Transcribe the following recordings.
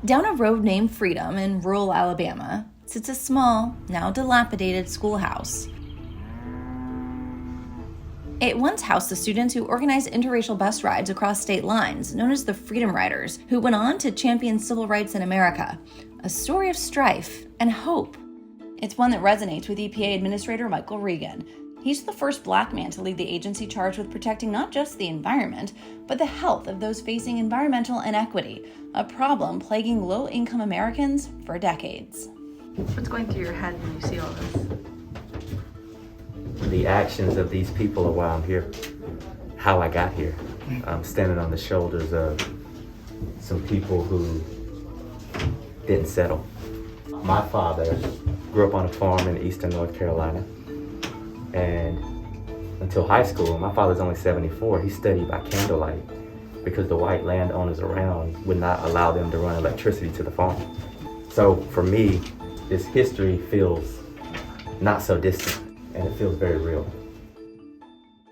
Down a road named Freedom in rural Alabama sits a small, now dilapidated schoolhouse. It once housed the students who organized interracial bus rides across state lines, known as the Freedom Riders, who went on to champion civil rights in America. A story of strife and hope. It's one that resonates with EPA Administrator Michael Regan. He's the first Black man to lead the agency charged with protecting not just the environment, but the health of those facing environmental inequity, a problem plaguing low-income Americans for decades. What's going through your head when you see all this? The actions of these people are why I'm here, how I got here. I'm standing on the shoulders of some people who didn't settle. My father grew up on a farm in eastern North Carolina, and until high school, my father's only 74, he studied by candlelight because the white landowners around would not allow them to run electricity to the farm. So for me, this history feels not so distant, and it feels very real.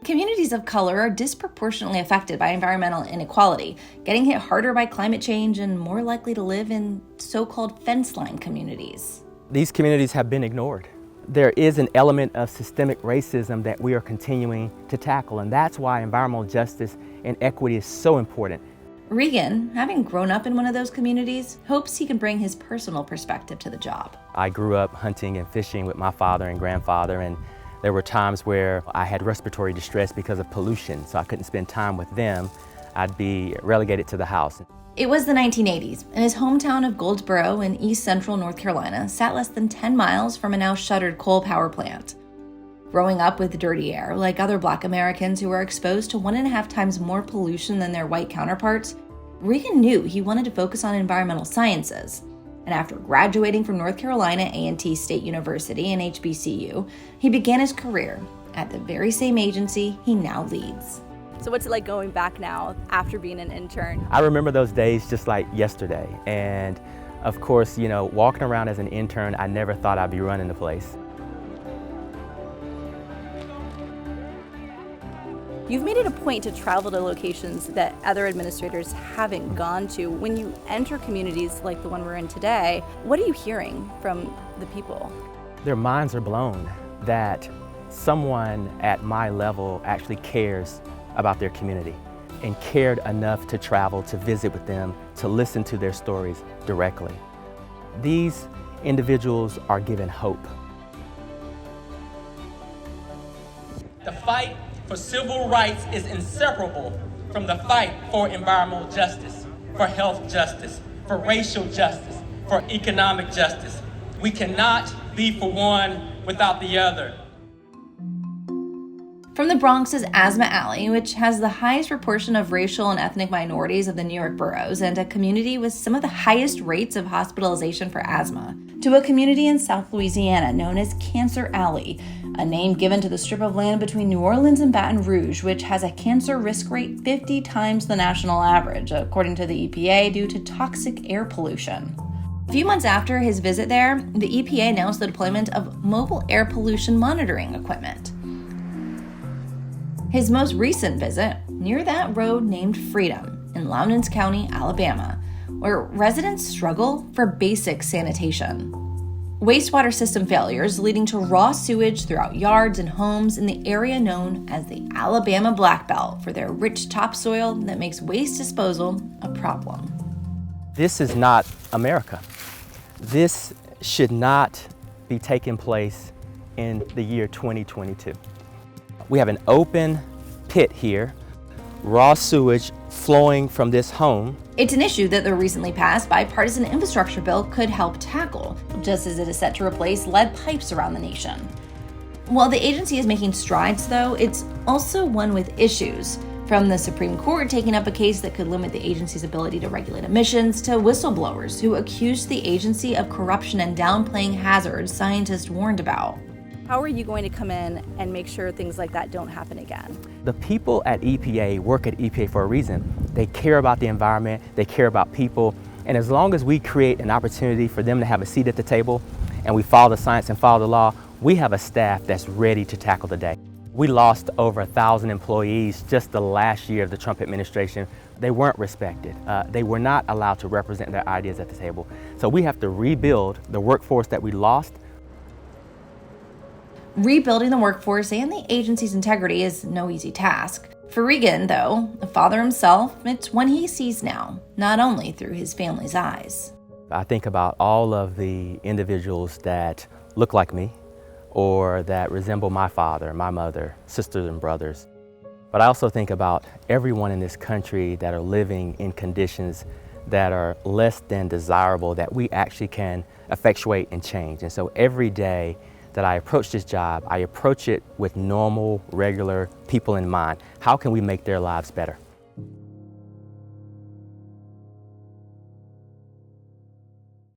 Communities of color are disproportionately affected by environmental inequality, getting hit harder by climate change and more likely to live in so-called fenceline communities. These communities have been ignored. There is an element of systemic racism that we are continuing to tackle, and that's why environmental justice and equity is so important. Regan, having grown up in one of those communities, hopes he can bring his personal perspective to the job. I grew up hunting and fishing with my father and grandfather, and there were times where I had respiratory distress because of pollution, so I couldn't spend time with them. I'd be relegated to the house. It was the 1980s, and his hometown of Goldsboro in east central North Carolina sat less than 10 miles from a now shuttered coal power plant. Growing up with dirty air, like other Black Americans who were exposed to 1.5 times more pollution than their white counterparts, Regan knew he wanted to focus on environmental sciences. And after graduating from North Carolina A&T State University and HBCU, he began his career at the very same agency he now leads. So what's it like going back now after being an intern? I remember those days just like yesterday. And of course, walking around as an intern, I never thought I'd be running the place. You've made it a point to travel to locations that other administrators haven't gone to. When you enter communities like the one we're in today, what are you hearing from the people? Their minds are blown that someone at my level actually cares about their community and cared enough to travel, to visit with them, to listen to their stories directly. These individuals are given hope. The fight for civil rights is inseparable from the fight for environmental justice, for health justice, for racial justice, for economic justice. We cannot be for one without the other. From the Bronx's Asthma Alley, which has the highest proportion of racial and ethnic minorities of the New York boroughs and a community with some of the highest rates of hospitalization for asthma, to a community in South Louisiana known as Cancer Alley, a name given to the strip of land between New Orleans and Baton Rouge, which has a cancer risk rate 50 times the national average, according to the EPA, due to toxic air pollution. A few months after his visit there, the EPA announced the deployment of mobile air pollution monitoring equipment. His most recent visit, near that road named Freedom in Lowndes County, Alabama, where residents struggle for basic sanitation. Wastewater system failures leading to raw sewage throughout yards and homes in the area known as the Alabama Black Belt for their rich topsoil that makes waste disposal a problem. This is not America. This should not be taking place in the year 2022. We have an open pit here, raw sewage flowing from this home. It's an issue that the recently passed bipartisan infrastructure bill could help tackle, just as it is set to replace lead pipes around the nation. While the agency is making strides, though, it's also one with issues, from the Supreme Court taking up a case that could limit the agency's ability to regulate emissions, to whistleblowers who accused the agency of corruption and downplaying hazards scientists warned about. How are you going to come in and make sure things like that don't happen again? The people at EPA work at EPA for a reason. They care about the environment, they care about people, and as long as we create an opportunity for them to have a seat at the table and we follow the science and follow the law, we have a staff that's ready to tackle the day. We lost over 1,000 employees just the last year of the Trump administration. They weren't respected. They were not allowed to represent their ideas at the table. So we have to rebuild the workforce that we lost. Rebuilding the workforce and the agency's integrity is no easy task. For Regan, though, a father himself, it's one he sees now, not only through his family's eyes. I think about all of the individuals that look like me or that resemble my father, my mother, sisters and brothers. But I also think about everyone in this country that are living in conditions that are less than desirable that we actually can effectuate and change. And so every day that I approach this job, I approach it with normal, regular people in mind. How can we make their lives better?